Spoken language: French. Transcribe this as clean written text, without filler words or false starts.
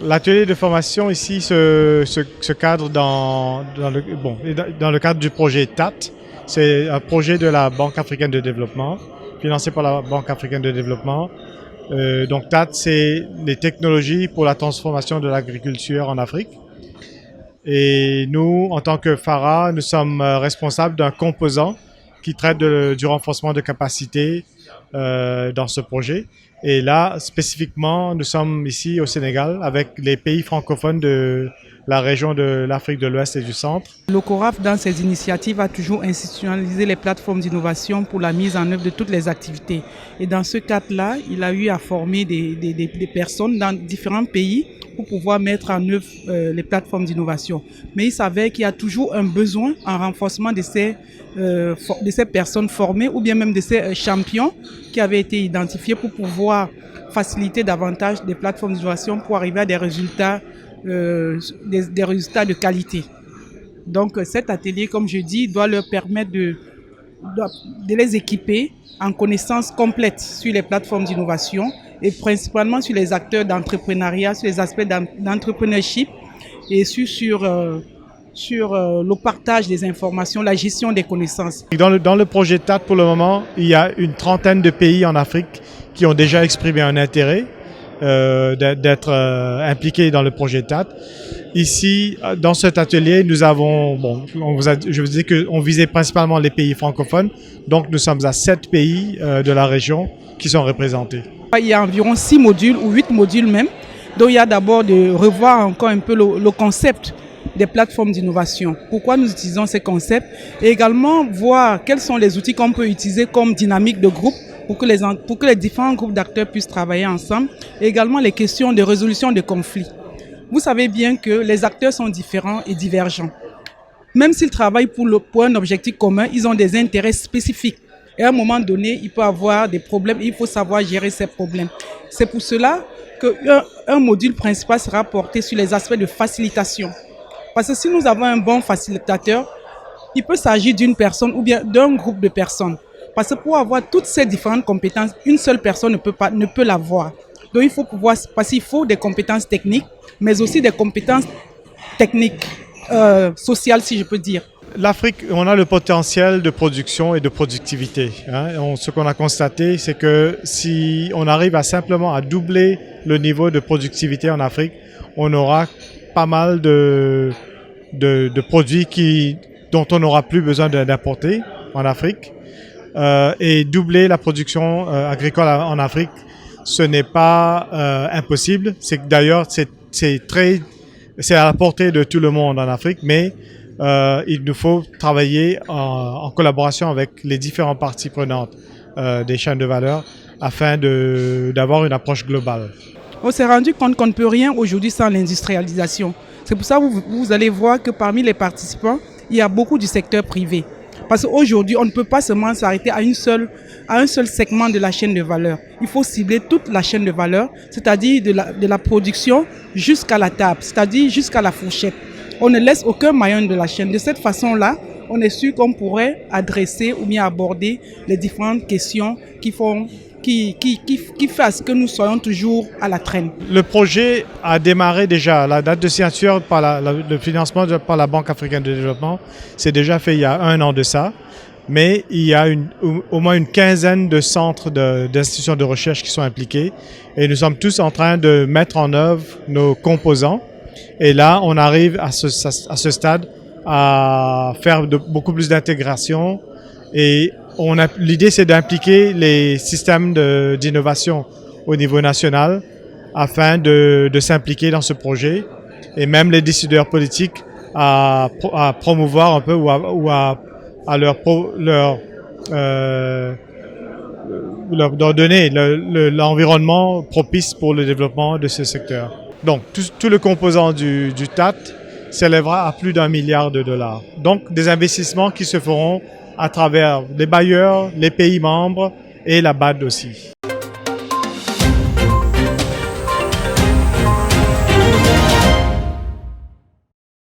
l'atelier de formation ici se cadre dans le cadre du projet TAT. C'est un projet de la Banque africaine de développement, financé par la Banque africaine de développement. Donc TAT, c'est les technologies pour la transformation de l'agriculture en Afrique. Et nous, en tant que FARA, nous sommes responsables d'un composant qui traite du renforcement de capacité dans ce projet. Et là, spécifiquement, nous sommes ici au Sénégal avec les pays francophones de la région de l'Afrique de l'Ouest et du Centre. Le CORAF, dans ses initiatives, a toujours institutionnalisé les plateformes d'innovation pour la mise en œuvre de toutes les activités. Et dans ce cadre-là, il a eu à former des personnes dans différents pays pour pouvoir mettre en œuvre les plateformes d'innovation. Mais il s'avère qu'il y a toujours un besoin en renforcement de ces personnes formées ou bien même de ces champions qui avaient été identifiés pour pouvoir faciliter davantage des plateformes d'innovation pour arriver à des résultats de qualité. Donc cet atelier, comme je dis, doit leur permettre de les équiper en connaissances complètes sur les plateformes d'innovation et principalement sur les acteurs d'entrepreneuriat, sur les aspects d'entrepreneurship et sur le partage des informations, la gestion des connaissances. Dans le projet TAT, pour le moment, il y a une trentaine de pays en Afrique qui ont déjà exprimé un intérêt d'être impliqués dans le projet TAT. Ici, dans cet atelier, nous avons, je vous dis qu'on visait principalement les pays francophones, donc nous sommes à 7 pays de la région qui sont représentés. Il y a environ 6 modules ou 8 modules même, donc il y a d'abord de revoir encore un peu le concept des plateformes d'innovation. Pourquoi nous utilisons ces concepts et également voir quels sont les outils qu'on peut utiliser comme dynamique de groupe pour que les différents groupes d'acteurs puissent travailler ensemble et également les questions de résolution de conflits. Vous savez bien que les acteurs sont différents et divergents. Même s'ils travaillent pour un objectif commun, ils ont des intérêts spécifiques. Et à un moment donné, il peut y avoir des problèmes et il faut savoir gérer ces problèmes. C'est pour cela qu'un module principal sera porté sur les aspects de facilitation. Parce que si nous avons un bon facilitateur, il peut s'agir d'une personne ou bien d'un groupe de personnes. Parce que pour avoir toutes ces différentes compétences, une seule personne ne peut l'avoir. Donc il faut parce qu'il faut des compétences techniques, mais aussi des compétences techniques, sociales si je peux dire. L'Afrique, on a le potentiel de production et de productivité. Ce qu'on a constaté, c'est que si on arrive simplement à doubler le niveau de productivité en Afrique, on aura pas mal de produits dont on n'aura plus besoin d'importer en Afrique. Et doubler la production agricole en Afrique, ce n'est pas impossible. C'est d'ailleurs c'est à la portée de tout le monde en Afrique, mais il nous faut travailler en collaboration avec les différentes parties prenantes des chaînes de valeur afin d'avoir une approche globale. On s'est rendu compte qu'on ne peut rien aujourd'hui sans l'industrialisation. C'est pour ça que vous allez voir que parmi les participants, il y a beaucoup du secteur privé. Parce qu'aujourd'hui, on ne peut pas seulement s'arrêter à un seul segment de la chaîne de valeur. Il faut cibler toute la chaîne de valeur, c'est-à-dire de la production jusqu'à la table, c'est-à-dire jusqu'à la fourchette. On ne laisse aucun maillon de la chaîne. De cette façon-là, on est sûr qu'on pourrait adresser ou bien aborder les différentes questions qui fassent que nous soyons toujours à la traîne. Le projet a démarré déjà. La date de signature le financement par la Banque africaine de développement, c'est déjà fait il y a 1 an de ça. Mais il y a au moins une quinzaine de centres d'institutions de recherche qui sont impliqués. Et nous sommes tous en train de mettre en œuvre nos composants. Et là, on arrive à ce stade à faire beaucoup plus d'intégration. Et l'idée, c'est d'impliquer les systèmes d'innovation au niveau national afin de s'impliquer dans ce projet et même les décideurs politiques à promouvoir un peu ou à leur donner l'environnement propice pour le développement de ce secteur. Donc, tout le composant du TAT s'élèvera à plus d'1 milliard de dollars. Donc, des investissements qui se feront à travers les bailleurs, les pays membres et la BAD aussi.